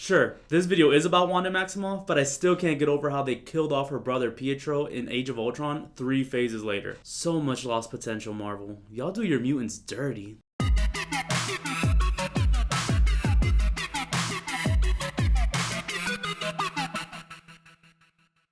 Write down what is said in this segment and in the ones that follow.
Sure, this video is about Wanda Maximoff, but I still can't get over how they killed off her brother Pietro in Age of Ultron 3 phases later. So much lost potential, Marvel. Y'all do your mutants dirty.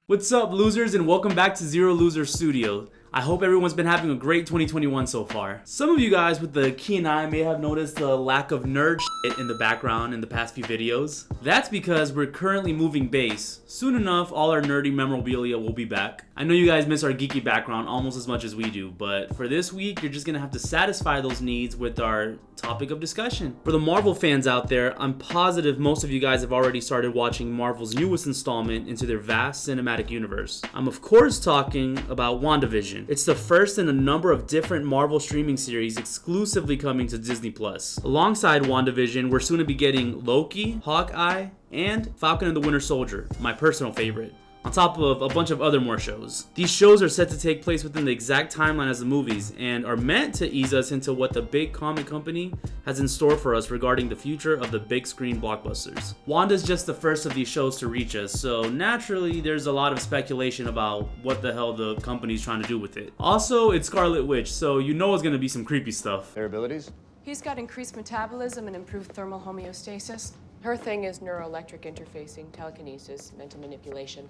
What's up, losers, and welcome back to Zero Loser Studio. I hope everyone's been having a great 2021 so far. Some of you guys with the keen eye may have noticed the lack of nerd shit in the background in the past few videos. That's because we're currently moving base. Soon enough, all our nerdy memorabilia will be back. I know you guys miss our geeky background almost as much as we do, but for this week, you're just gonna have to satisfy those needs with our topic of discussion. For the Marvel fans out there, I'm positive most of you guys have already started watching Marvel's newest installment into their vast cinematic universe. I'm of course talking about WandaVision. It's the first in a number of different Marvel streaming series exclusively coming to Disney+. Alongside WandaVision, we're soon to be getting Loki, Hawkeye, and Falcon and the Winter Soldier, my personal favorite, on top of a bunch of other more shows. These shows are set to take place within the exact timeline as the movies and are meant to ease us into what the big comic company has in store for us regarding the future of the big screen blockbusters. Wanda's just the first of these shows to reach us, so naturally there's a lot of speculation about what the hell the company's trying to do with it. Also, it's Scarlet Witch, so you know it's gonna be some creepy stuff. Their abilities? He's got increased metabolism and improved thermal homeostasis. Her thing is neuroelectric interfacing, telekinesis, mental manipulation.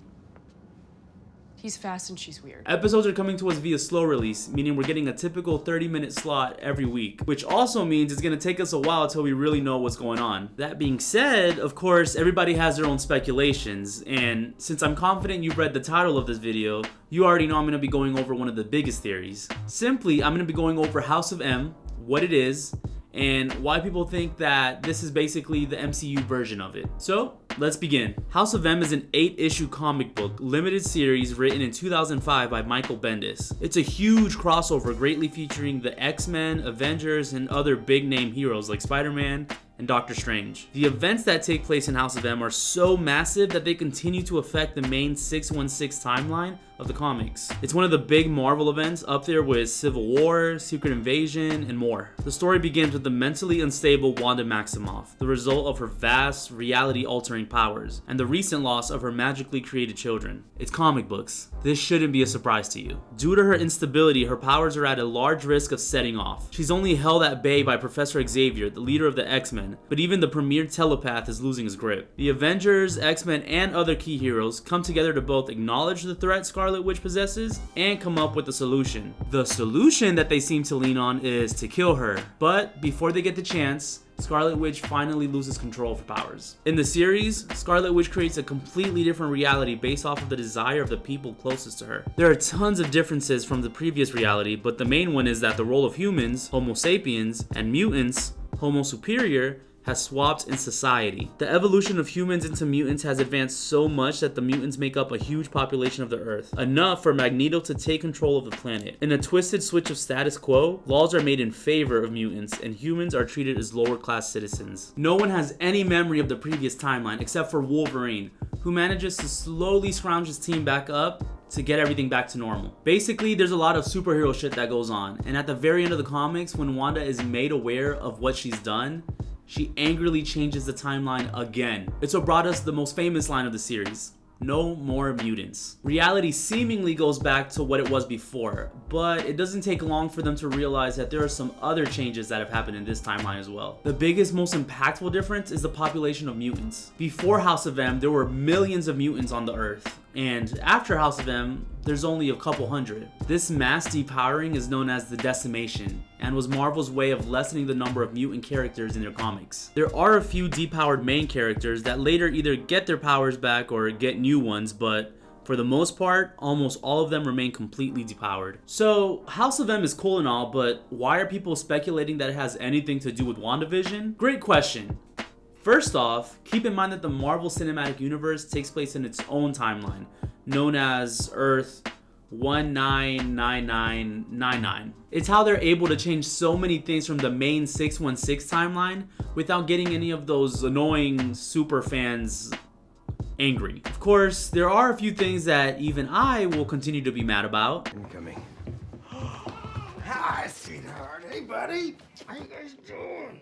He's fast and she's weird. Episodes are coming to us via slow release, meaning we're getting a typical 30-minute slot every week, which also means it's gonna take us a while until we really know what's going on. That being said, of course, everybody has their own speculations, and since I'm confident you've read the title of this video, you already know I'm gonna be going over one of the biggest theories. Simply, I'm gonna be going over House of M, what it is, and why people think that this is basically the MCU version of it. So, let's begin. House of M is an 8-issue comic book limited series written in 2005 by Michael Bendis. It's a huge crossover greatly featuring the X-Men, Avengers, and other big-name heroes like Spider-Man and Doctor Strange. The events that take place in House of M are so massive that they continue to affect the main 616 timeline of the comics. It's one of the big Marvel events, up there with Civil War, Secret Invasion, and more. The story begins with the mentally unstable Wanda Maximoff, the result of her vast, reality-altering powers, and the recent loss of her magically created children. It's comic books. This shouldn't be a surprise to you. Due to her instability, her powers are at a large risk of setting off. She's only held at bay by Professor Xavier, the leader of the X-Men, but even the premier telepath is losing his grip. The Avengers, X-Men, and other key heroes come together to both acknowledge the threat Scarlet Witch possesses and come up with a solution. The solution that they seem to lean on is to kill her, but before they get the chance, Scarlet Witch finally loses control of her powers. In the series, Scarlet Witch creates a completely different reality based off of the desire of the people closest to her. There are tons of differences from the previous reality, but the main one is that the role of humans, Homo sapiens, and mutants, Homo superior, has swapped in society. The evolution of humans into mutants has advanced so much that the mutants make up a huge population of the Earth, enough for Magneto to take control of the planet. In a twisted switch of status quo, laws are made in favor of mutants, and humans are treated as lower-class citizens. No one has any memory of the previous timeline except for Wolverine, who manages to slowly scrounge his team back up to get everything back to normal. Basically, there's a lot of superhero shit that goes on, and at the very end of the comics, when Wanda is made aware of what she's done, she angrily changes the timeline again. It's what brought us the most famous line of the series: no more mutants. Reality seemingly goes back to what it was before, but it doesn't take long for them to realize that there are some other changes that have happened in this timeline as well. The biggest, most impactful difference is the population of mutants. Before House of M, there were millions of mutants on the Earth, and after House of M, there's only a couple hundred. This mass depowering is known as the decimation, and was Marvel's way of lessening the number of mutant characters in their comics. There are a few depowered main characters that later either get their powers back or get new ones, but for the most part, almost all of them remain completely depowered. So, House of M is cool and all, but why are people speculating that it has anything to do with WandaVision? Great question. First off, keep in mind that the Marvel Cinematic Universe takes place in its own timeline, known as Earth 199999. It's how they're able to change so many things from the main 616 timeline without getting any of those annoying super fans angry. Of course, there are a few things that even I will continue to be mad about. Incoming. Hi, sweetheart. Hey, buddy. How you guys doing?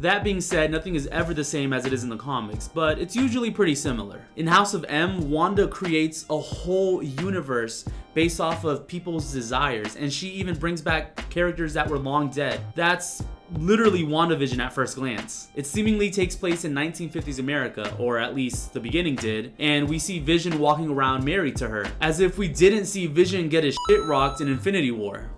That being said, nothing is ever the same as it is in the comics, but it's usually pretty similar. In House of M, Wanda creates a whole universe based off of people's desires, and she even brings back characters that were long dead. That's literally WandaVision at first glance. It seemingly takes place in 1950s America, or at least the beginning did, and we see Vision walking around married to her, as if we didn't see Vision get his shit rocked in Infinity War.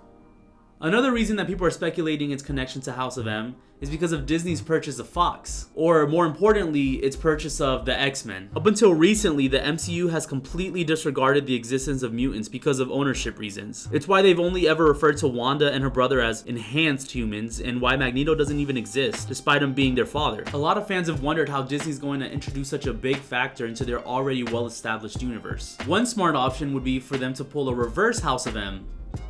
Another reason that people are speculating its connection to House of M is because of Disney's purchase of Fox, or more importantly, its purchase of the X-Men. Up until recently, the MCU has completely disregarded the existence of mutants because of ownership reasons. It's why they've only ever referred to Wanda and her brother as enhanced humans, and why Magneto doesn't even exist, despite him being their father. A lot of fans have wondered how Disney's going to introduce such a big factor into their already well-established universe. One smart option would be for them to pull a reverse House of M.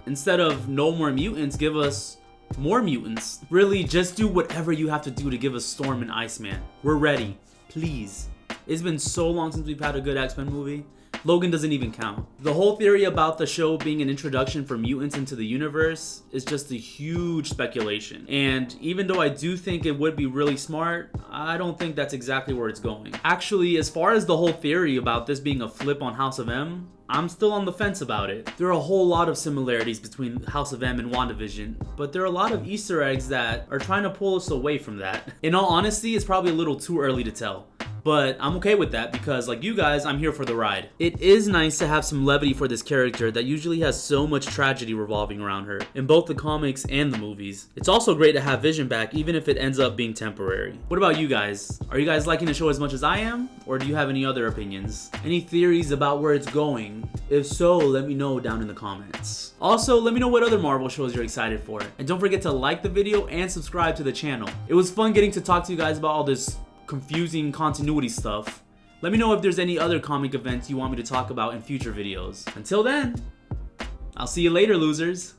Instead of no more mutants, give us more mutants. Really, just do whatever you have to do to give us Storm and Iceman. We're ready. Please. It's been so long since we've had a good X-Men movie. Logan doesn't even count. The whole theory about the show being an introduction for mutants into the universe is just a huge speculation. And even though I do think it would be really smart, I don't think that's exactly where it's going. Actually, as far as the whole theory about this being a flip on House of M, I'm still on the fence about it. There are a whole lot of similarities between House of M and WandaVision, but there are a lot of Easter eggs that are trying to pull us away from that. In all honesty, it's probably a little too early to tell. But I'm okay with that because, like you guys, I'm here for the ride. It is nice to have some levity for this character that usually has so much tragedy revolving around her in both the comics and the movies. It's also great to have Vision back, even if it ends up being temporary. What about you guys? Are you guys liking the show as much as I am? Or do you have any other opinions? Any theories about where it's going? If so, let me know down in the comments. Also, let me know what other Marvel shows you're excited for. And don't forget to like the video and subscribe to the channel. It was fun getting to talk to you guys about all this confusing continuity stuff. Let me know if there's any other comic events you want me to talk about in future videos. Until then, I'll see you later, losers.